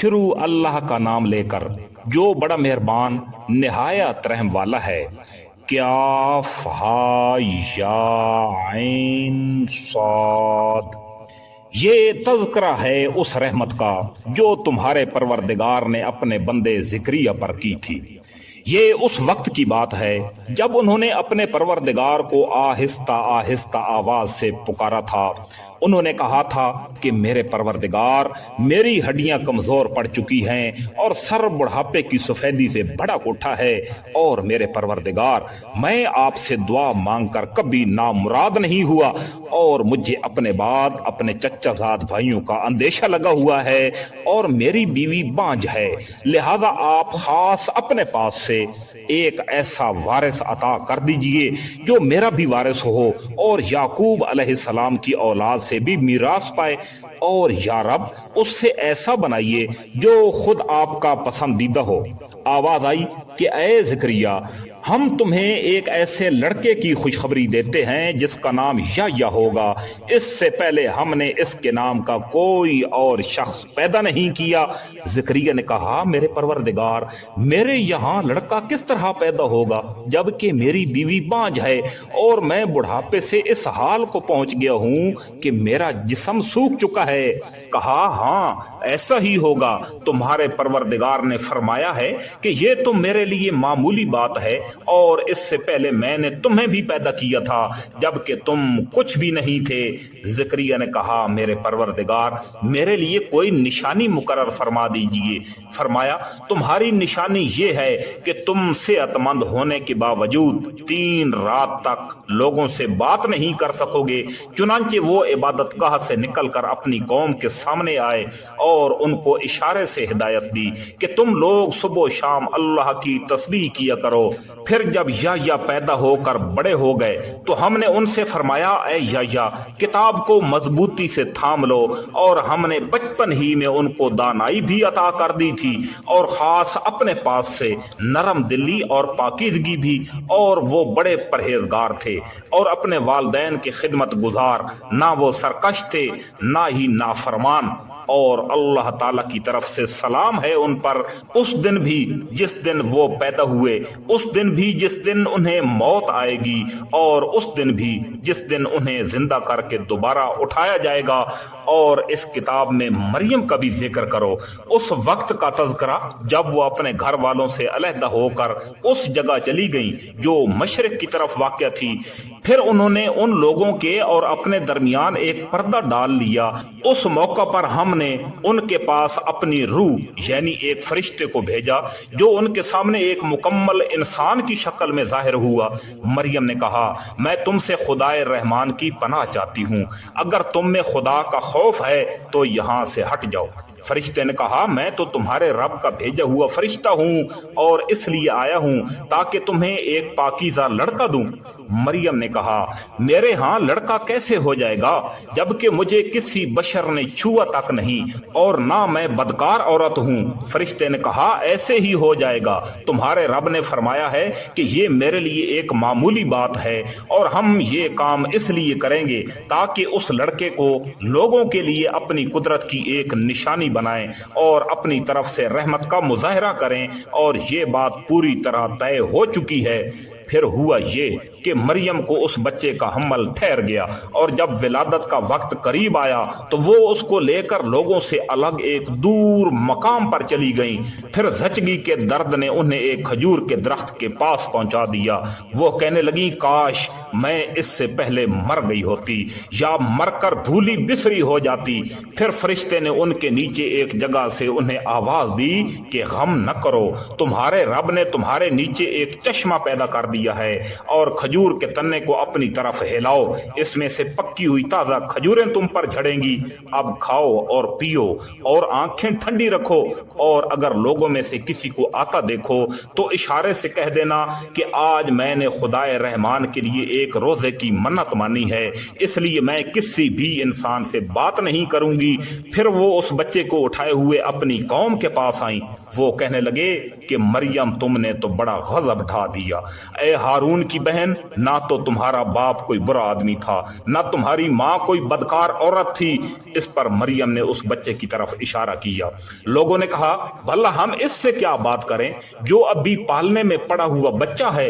شروع اللہ کا نام لے کر جو بڑا مہربان نہایت رحم والا ہے۔ کاف ہا یا عین صاد۔ یہ تذکرہ ہے اس رحمت کا جو تمہارے پروردگار نے اپنے بندے زکریا پر کی تھی۔ یہ اس وقت کی بات ہے جب انہوں نے اپنے پروردگار کو آہستہ آہستہ آواز سے پکارا تھا۔ انہوں نے کہا تھا کہ میرے پروردگار، میری ہڈیاں کمزور پڑ چکی ہیں اور سر بڑھاپے کی سفیدی سے بھڑک اٹھا ہے، اور میرے پروردگار، میں آپ سے دعا مانگ کر کبھی نامراد نہیں ہوا، اور مجھے اپنے بعد اپنے چچا زاد بھائیوں کا اندیشہ لگا ہوا ہے، اور میری بیوی بانجھ ہے، لہذا آپ خاص اپنے پاس سے ایک ایسا وارث عطا کر دیجئے جو میرا بھی وارث ہو اور یعقوب علیہ السلام کی اولاد سے بھی میراث پائے، اور یا رب اس سے ایسا بنائیے جو خود آپ کا پسندیدہ ہو۔ آواز آئی کہ اے زکریا، ہم تمہیں ایک ایسے لڑکے کی خوشخبری دیتے ہیں جس کا نام یحییٰ ہوگا۔ اس سے پہلے ہم نے اس کے نام کا کوئی اور شخص پیدا نہیں کیا۔ زکریا نے کہا، میرے پروردگار، میرے یہاں لڑکا کس طرح پیدا ہوگا جبکہ میری بیوی بانجھ ہے اور میں بڑھاپے سے اس حال کو پہنچ گیا ہوں کہ میرا جسم سوکھ چکا ہے۔ کہا، ہاں ایسا ہی ہوگا، تمہارے پروردگار نے فرمایا ہے کہ یہ تو میرے لیے معمولی بات ہے، اور اس سے پہلے میں نے تمہیں بھی پیدا کیا تھا جبکہ تم کچھ بھی نہیں تھے۔ زکریا نے کہا، میرے پروردگار، میرے لیے کوئی نشانی مقرر فرما دیجئے۔ فرمایا، تمہاری نشانی یہ ہے کہ تم صحت مند ہونے کے باوجود 3 رات تک لوگوں سے بات نہیں کر سکو گے۔ چنانچہ وہ عبادت گاہ سے نکل کر اپنی قوم کے سامنے آئے اور ان کو اشارے سے ہدایت دی کہ تم لوگ صبح و شام اللہ کی تسبیح کیا کرو۔ پھر جب یحییٰ پیدا ہو کر بڑے ہو گئے تو ہم نے ان سے فرمایا، اے یحییٰ، کتاب کو مضبوطی سے تھام لو، اور ہم نے بچپن ہی میں ان کو دانائی بھی عطا کر دی تھی، اور خاص اپنے پاس سے نرم دلی اور پاکیزگی بھی، اور وہ بڑے پرہیزگار تھے اور اپنے والدین کی خدمت گزار، نہ وہ سرکش تھے نہ ہی نافرمان، اور اللہ تعالیٰ کی طرف سے سلام ہے ان پر، اس دن بھی جس دن وہ پیدا ہوئے، اس دن بھی جس دن انہیں موت آئے گی، اور اس دن بھی جس دن انہیں زندہ کر کے دوبارہ اٹھایا جائے گا۔ اور اس کتاب میں مریم کا بھی ذکر کرو، اس وقت کا تذکرہ جب وہ اپنے گھر والوں سے علیحدہ ہو کر اس جگہ چلی گئیں جو مشرق کی طرف واقع تھی۔ پھر انہوں نے ان لوگوں کے اور اپنے درمیان ایک پردہ ڈال لیا۔ اس موقع پر ہم نے ان کے پاس اپنی روح یعنی ایک فرشتے کو بھیجا جو ان کے سامنے ایک مکمل انسان کی شکل میں ظاہر ہوا۔ مریم نے کہا، میں تم سے خدائے رحمان کی پناہ چاہتی ہوں، اگر تم میں خدا کا خوف ہے تو یہاں سے ہٹ جاؤ۔ فرشتے نے کہا، میں تو تمہارے رب کا بھیجا ہوا فرشتہ ہوں اور اس لیے آیا ہوں تاکہ تمہیں ایک پاکیزہ لڑکا دوں۔ مریم نے کہا، میرے ہاں لڑکا کیسے ہو جائے گا جبکہ مجھے کسی بشر نے چھوا تک نہیں، اور نہ میں بدکار عورت ہوں۔ فرشتے نے کہا، ایسے ہی ہو جائے گا، تمہارے رب نے فرمایا ہے کہ یہ میرے لیے ایک معمولی بات ہے، اور ہم یہ کام اس لیے کریں گے تاکہ اس لڑکے کو لوگوں کے لیے اپنی قدرت کی ایک نشانی بنائیں اور اپنی طرف سے رحمت کا مظاہرہ کریں، اور یہ بات پوری طرح طے ہو چکی ہے۔ پھر ہوا یہ کہ مریم کو اس بچے کا حمل ٹھہر گیا، اور جب ولادت کا وقت قریب آیا تو وہ اس کو لے کر لوگوں سے الگ ایک دور مقام پر چلی گئیں۔ پھر زچگی کے درد نے انہیں ایک کھجور کے درخت کے پاس پہنچا دیا۔ وہ کہنے لگیں، کاش میں اس سے پہلے مر گئی ہوتی یا مر کر بھولی بسری ہو جاتی۔ پھر فرشتے نے ان کے نیچے ایک جگہ سے انہیں آواز دی کہ غم نہ کرو، تمہارے رب نے تمہارے نیچے ایک چشمہ پیدا کر دیا ہے، اور کھجور کے تنے کو اپنی طرف ہلاؤ، اس میں سے پکی ہوئی تازہ کھجوریں تم پر جھڑیں گی، اب کھاؤ اور پیو اور آنکھیں ٹھنڈی رکھو، اور اگر لوگوں میں سے کسی کو آتا دیکھو تو اشارے سے کہہ دینا کہ آج میں نے خدائے رحمان کے لیے ایک روزے کی منت مانی ہے، اس لیے میں کسی بھی انسان سے بات نہیں کروں گی۔ پھر وہ اس بچے کو اٹھائے ہوئے اپنی قوم کے پاس آئیں۔ وہ کہنے لگے کہ مریم، تم نے تو بڑا غضب ڈھا دیا، اے ہارون کی بہن، نہ تو تمہارا باپ کوئی برا آدمی تھا، نہ تمہاری ماں کوئی بدکار عورت تھی۔ اس پر مریم نے اس بچے کی طرف اشارہ کیا۔ لوگوں نے کہا بھلا ہم اس سے کیا بات کریں جو ابھی پالنے میں پڑا ہوا بچہ ہے۔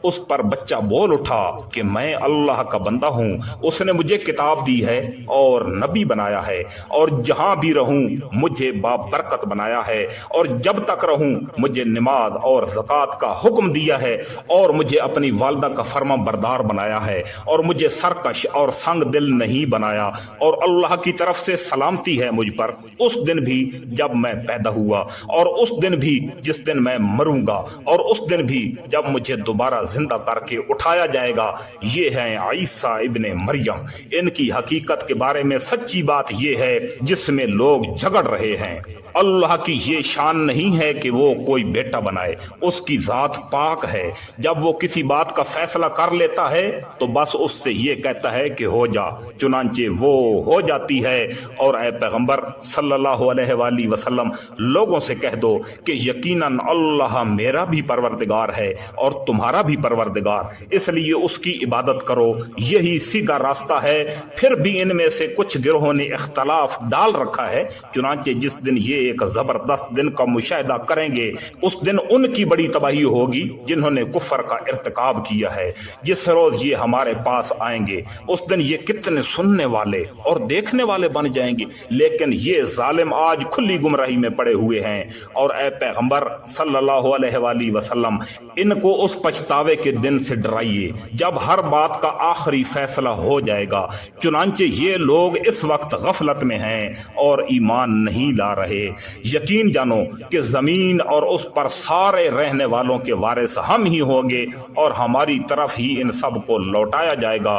اس پر بچہ بول اٹھا کہ میں اللہ کا بندہ ہوں، اس نے مجھے کتاب دی ہے اور نبی بنایا ہے، اور جہاں بھی رہوں مجھے بابرکت بنایا ہے، اور جب تک رہوں مجھے نماز اور زکوٰۃ کا حکم دیا ہے، اور مجھے اپنی والدہ کا فرما بردار بنایا ہے، اور مجھے سرکش اور سنگ دل نہیں بنایا، اور اللہ کی طرف سے سلامتی ہے مجھ پر، اس دن بھی جب میں پیدا ہوا، اور اس دن بھی جس دن میں مروں گا، اور اس دن بھی جب مجھے دوبارہ زندہ کر کے اٹھایا جائے گا۔ یہ ہیں عیسیٰ ابن مریم۔ ان کی حقیقت کے بارے میں سچی بات یہ ہے جس میں لوگ جھگڑ رہے ہیں۔ اللہ کی یہ شان نہیں ہے کہ وہ کوئی بیٹا بنائے، اس کی ذات پاک ہے۔ جب وہ کسی بات کا فیصلہ کر لیتا ہے تو بس اس سے یہ کہتا ہے کہ ہو جا، چنانچہ وہ ہو جاتی ہے۔ اور اے پیغمبر صلی اللہ علیہ وآلہ وسلم، لوگوں سے کہہ دو کہ یقیناً اللہ میرا بھی پروردگار ہے اور تمہارا بھی پروردگار، اس لیے اس کی عبادت کرو، یہی سیدھا راستہ ہے۔ پھر بھی ان میں سے کچھ گروہوں نے اختلاف ڈال رکھا ہے، چنانچہ جس دن یہ ایک زبردست دن کا مشاہدہ کریں گے، اس دن ان کی بڑی تباہی ہوگی جنہوں نے کفر کا ارتکاب کیا ہے۔ جس روز یہ ہمارے پاس آئیں گے اس دن یہ کتنے سننے والے اور دیکھنے والے بن جائیں گے، لیکن یہ ظالم آج کھلی گمراہی میں پڑے ہوئے ہیں۔ اور اے پیغمبر صلی اللہ علیہ وآلہ وسلم، ان کو اس پچھتاوے کے دن سے ڈرائیے جب ہر بات کا آخری فیصلہ ہو جائے گا، چنانچہ یہ لوگ اس وقت غفلت میں ہیں اور ایمان نہیں لا رہے۔ یقین جانو کہ زمین اور اس پر سارے رہنے والوں کے وارث ہم ہی ہوں گے، اور ہماری طرف ہی ان سب کو لوٹایا جائے گا۔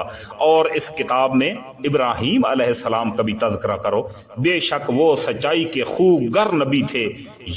اور اس کتاب میں ابراہیم علیہ السلام کا بھی تذکرہ کرو، بے شک وہ سچائی کے خوگر نبی تھے۔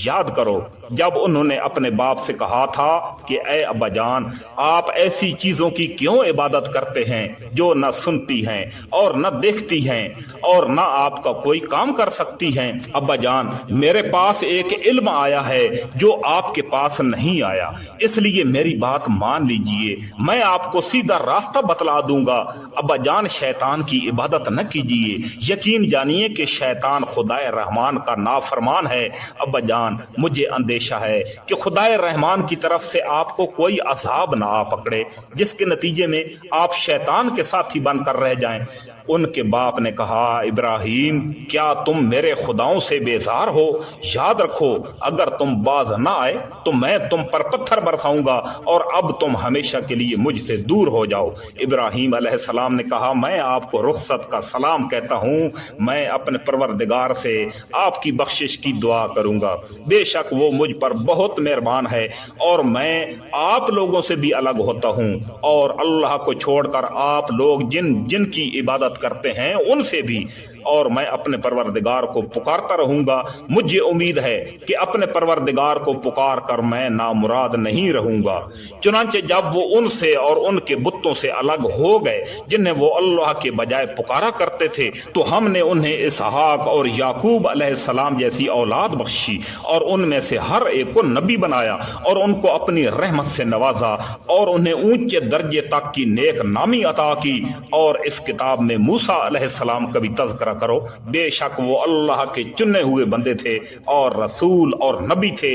یاد کرو جب انہوں نے اپنے باپ سے کہا تھا کہ اے ابا جان، آپ ایسی چیزوں کی کیوں عبادت کرتے ہیں جو نہ سنتی ہیں اور نہ دیکھتی ہیں اور نہ آپ کا کوئی کام کر سکتی ہیں؟ ابا جان، میرے پاس ایک علم آیا ہے جو آپ کے پاس نہیں آیا، اس لیے میری بات مان لیجئے، میں آپ کو سیدھا راستہ بتلا دوں گا۔ ابا جان، شیطان کی عبادت نہ کیجئے، یقین جانیے کہ شیطان خدائے رحمان کا نافرمان ہے۔ ابا جان، مجھے اندیشہ ہے کہ خدائے رحمان کی طرف سے آپ کو کوئی عذاب نہ آ پکڑے جس کے نتیجے میں آپ شیطان کے ساتھی بن کر رہ جائیں۔ ان کے باپ نے کہا ابراہیم، کیا تم میرے خداؤں سے بیزار ہو؟ یاد رکھو اگر تم باز نہ آئے تو میں تم پر پتھر برساؤں گا، اور اب تم ہمیشہ کے لیے مجھ سے دور ہو جاؤ۔ ابراہیم علیہ السلام نے کہا میں آپ کو رخصت کا سلام کہتا ہوں، میں اپنے پروردگار سے آپ کی بخشش کی دعا کروں گا، بے شک وہ مجھ پر بہت مہربان ہے، اور میں آپ لوگوں سے بھی الگ ہوتا ہوں، اور اللہ کو چھوڑ کر آپ لوگ جن کی عبادت کرتے ہیں ان سے بھی، اور میں اپنے پروردگار کو پکارتا رہوں گا۔ مجھے امید ہے کہ اپنے پروردگار کو پکار کر میں نامراد نہیں رہوں گا۔ چنانچہ جب وہ ان سے اور ان کے بتوں سے الگ ہو گئے جنہیں وہ اللہ کے بجائے پکارا کرتے تھے، تو ہم نے انہیں اسحاق اور یعقوب علیہ السلام جیسی اولاد بخشی، اور ان میں سے ہر ایک کو نبی بنایا، اور ان کو اپنی رحمت سے نوازا، اور انہیں اونچے درجے تک کی نیک نامی عطا کی۔ اور اس کتاب میں موسیٰ علیہ السلام کا بھی تذکرہ کرو، بے شک وہ اللہ کے چنے ہوئے بندے تھے اور رسول اور نبی تھے۔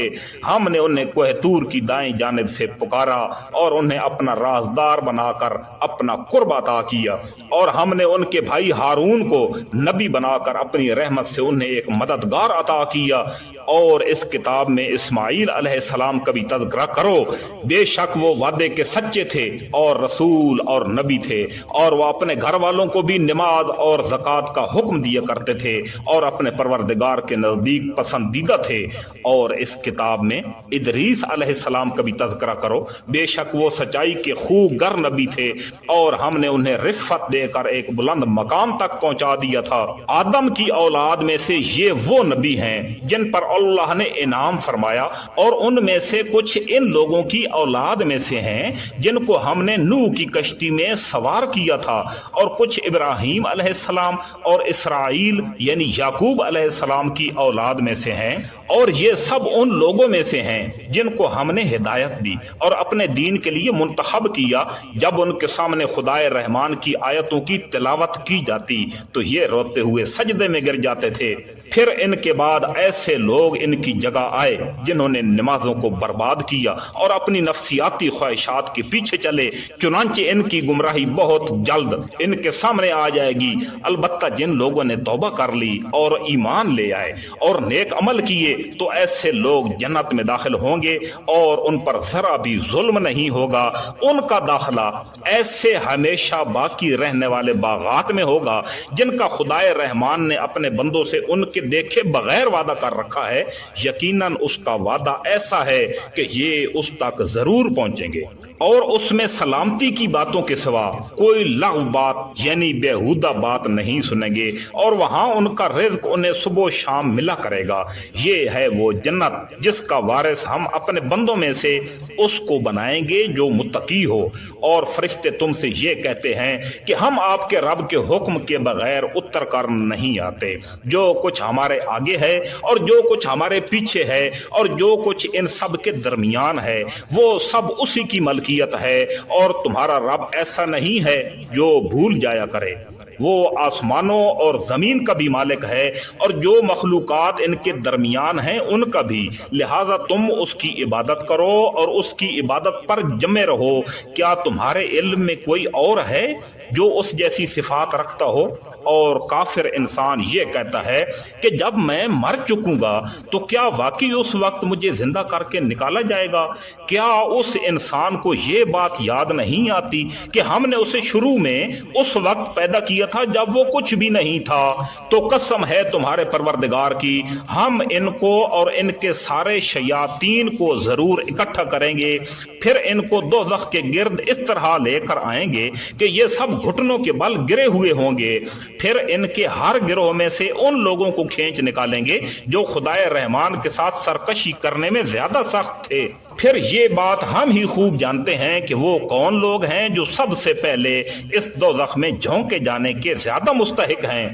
ہم نے انہیں کوہ طور کی دائیں جانب سے پکارا اور انہیں اپنا رازدار بنا کر اپنا قرب عطا کیا، اور ہم نے ان کے بھائی ہارون کو نبی بنا کر اپنی رحمت سے انہیں ایک مددگار عطا کیا۔ اور اس کتاب میں اسماعیل علیہ السلام کا بھی تذکرہ کرو، بے شک وہ وعدے کے سچے تھے اور رسول اور نبی تھے، اور وہ اپنے گھر والوں کو بھی نماز اور زکوٰۃ کا حکم دیا کرتے تھے اور اپنے پروردگار کے نزدیک پسندیدہ تھے۔ اور اس کتاب میں ادریس علیہ السلام کا بھی تذکرہ کرو، بے شک وہ سچائی کے خوگر نبی تھے، اور ہم نے انہیں رفعت دے کر ایک بلند مقام تک پہنچا دیا تھا۔ آدم کی اولاد میں سے یہ وہ نبی ہیں جن پر اللہ نے انعام فرمایا، اور ان میں سے کچھ ان لوگوں کی اولاد میں سے ہیں جن کو ہم نے نوح کی کشتی میں سوار کیا تھا، اور کچھ ابراہیم علیہ السلام اور اسرائیل یعنی یعقوب علیہ السلام کی اولاد میں سے ہیں، اور یہ سب ان لوگوں میں سے ہیں جن کو ہم نے ہدایت دی اور اپنے دین کے لیے منتخب کیا۔ جب ان کے سامنے خدائے رحمان کی آیتوں کی تلاوت کی جاتی تو یہ روتے ہوئے سجدے میں گر جاتے تھے۔ پھر ان کے بعد ایسے لوگ ان کی جگہ آئے جنہوں نے نمازوں کو برباد کیا اور اپنی نفسیاتی خواہشات کے پیچھے چلے، چنانچہ ان کی گمراہی بہت جلد ان کے سامنے آ جائے گی۔ البتہ جن لوگوں نے توبہ کر لی اور ایمان لے آئے اور نیک عمل کیے تو ایسے لوگ جنت میں داخل ہوں گے اور ان پر ذرا بھی ظلم نہیں ہوگا۔ ان کا داخلہ ایسے ہمیشہ باقی رہنے والے باغات میں ہوگا جن کا خدائے رحمان نے اپنے بندوں سے ان کے دیکھے بغیر وعدہ کر رکھا ہے۔ یقیناً اس کا وعدہ ایسا ہے کہ یہ اس تک ضرور پہنچیں گے، اور اس میں سلامتی کی باتوں کے سوا کوئی لغو بات یعنی بیہودہ بات نہیں سنیں گے، اور وہاں ان کا رزق انہیں صبح و شام ملا کرے گا۔ یہ ہے وہ جنت جس کا وارث ہم اپنے بندوں میں سے اس کو بنائیں گے جو متقی ہو۔ اور فرشتے تم سے یہ کہتے ہیں کہ ہم آپ کے رب کے حکم کے بغیر اتر کر نہیں آتے۔ جو کچھ ہمارے آگے ہے اور جو کچھ ہمارے پیچھے ہے اور جو کچھ ان سب کے درمیان ہے وہ سب اسی کی ملکیت ہے، اور تمہارا رب ایسا نہیں ہے جو بھول جایا کرے۔ وہ آسمانوں اور زمین کا بھی مالک ہے اور جو مخلوقات ان کے درمیان ہیں ان کا بھی، لہذا تم اس کی عبادت کرو اور اس کی عبادت پر جمے رہو۔ کیا تمہارے علم میں کوئی اور ہے جو اس جیسی صفات رکھتا ہو؟ اور کافر انسان یہ کہتا ہے کہ جب میں مر چکوں گا تو کیا واقعی اس وقت مجھے زندہ کر کے نکالا جائے گا؟ کیا اس انسان کو یہ بات یاد نہیں آتی کہ ہم نے اسے شروع میں اس وقت پیدا کیا تھا جب وہ کچھ بھی نہیں تھا؟ تو قسم ہے تمہارے پروردگار کی، ہم ان کو اور ان کے سارے شیاطین کو ضرور اکٹھا کریں گے، پھر ان کو دوزخ کے گرد اس طرح لے کر آئیں گے کہ یہ سب گھٹنوں کے بل گرے ہوئے ہوں گے۔ پھر ان کے ہر گروہ میں سے ان لوگوں کو کھینچ نکالیں گے جو خدائے رحمان کے ساتھ سرکشی کرنے میں زیادہ سخت تھے۔ پھر یہ بات ہم ہی خوب جانتے ہیں کہ وہ کون لوگ ہیں جو سب سے پہلے اس دوزخ میں جھونکے جانے کے زیادہ مستحق ہیں،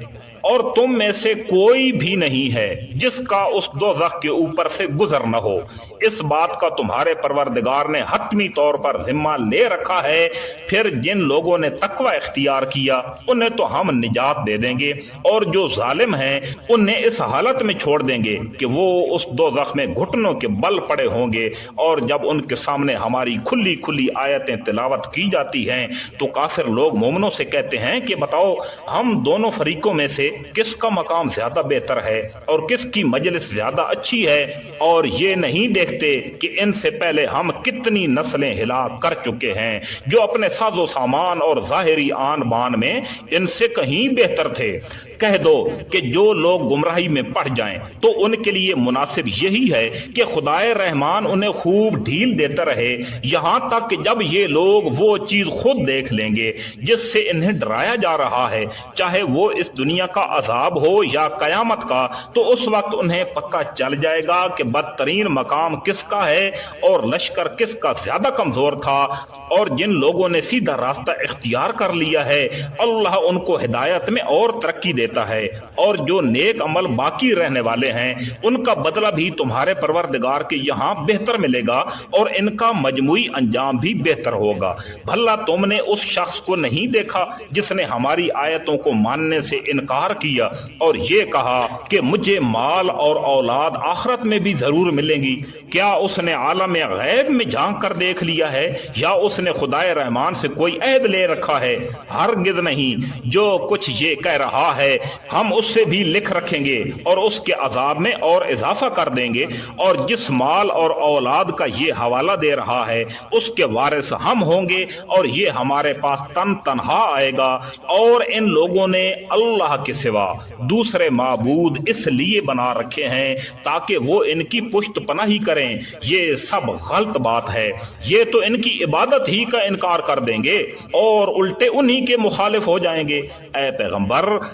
اور تم میں سے کوئی بھی نہیں ہے جس کا اس دوزخ کے اوپر سے گزر نہ ہو۔ اس بات کا تمہارے پروردگار نے حتمی طور پر ذمہ لے رکھا ہے۔ پھر جن لوگوں نے تقوی اختیار کیا انہیں تو ہم نجات دے دیں گے، اور جو ظالم ہیں انہیں اس حالت میں چھوڑ دیں گے کہ وہ اس دوزخ میں گھٹنوں کے بل پڑے ہوں گے۔ اور جب ان کے سامنے ہماری کھلی کھلی آیتیں تلاوت کی جاتی ہیں تو کافر لوگ مومنوں سے کہتے ہیں کہ بتاؤ ہم دونوں فریقوں میں سے کس کا مقام زیادہ بہتر ہے اور کس کی مجلس زیادہ اچھی ہے؟ اور یہ نہیں دیکھتے کہ ان سے پہلے ہم کتنی نسلیں ہلاک کر چکے ہیں جو اپنے ساز و سامان اور ظاہری آن بان میں ان سے کہیں بہتر تھے۔ کہہ دو کہ جو لوگ گمراہی میں پڑ جائیں تو ان کے لیے مناسب یہی ہے کہ خدائے رحمان انہیں خوب ڈھیل دیتا رہے یہاں تک کہ جب یہ لوگ وہ چیز خود دیکھ لیں گے جس سے انہیں ڈرایا جا رہا ہے، چاہے وہ اس دنیا کا عذاب ہو یا قیامت کا، تو اس وقت انہیں پتہ چل جائے گا کہ بدترین مقام کس کا ہے اور لشکر کس کا زیادہ کمزور تھا۔ اور جن لوگوں نے سیدھا راستہ اختیار کر لیا ہے اللہ ان کو ہدایت میں اور ترقی دیتا ہے، اور جو نیک عمل باقی رہنے والے ہیں ان کا بدلہ بھی تمہارے پروردگار کے یہاں بہتر ملے گا اور ان کا مجموعی انجام بھی بہتر ہوگا۔ بھلا تم نے اس شخص کو نہیں دیکھا جس نے ہماری آیتوں کو ماننے سے انکار کیا اور یہ کہا کہ مجھے مال اور اولاد آخرت میں بھی ضرور ملیں گی؟ کیا اس نے عالم غیب میں جھانک کر دیکھ لیا ہے یا اس نے خدائے رحمان سے کوئی عہد لے رکھا ہے؟ ہرگز نہیں۔ جو کچھ یہ کہہ رہا ہے ہم اس سے بھی لکھ رکھیں گے اور اس کے عذاب میں اور اضافہ کر دیں گے، اور جس مال اور اولاد کا یہ حوالہ دے رہا ہے اس کے وارث ہم ہوں گے، اور یہ ہمارے پاس تنہا آئے گا۔ اور ان لوگوں نے اللہ کے سوا دوسرے معبود اس لیے بنا رکھے ہیں تاکہ وہ ان کی پشت پناہی کریں۔ یہ سب غلط بات ہے، یہ تو ان کی عبادت ہی کا انکار کر دیں گے اور الٹے انہی کے مخالف ہو جائیں گے۔ اے پیغمبر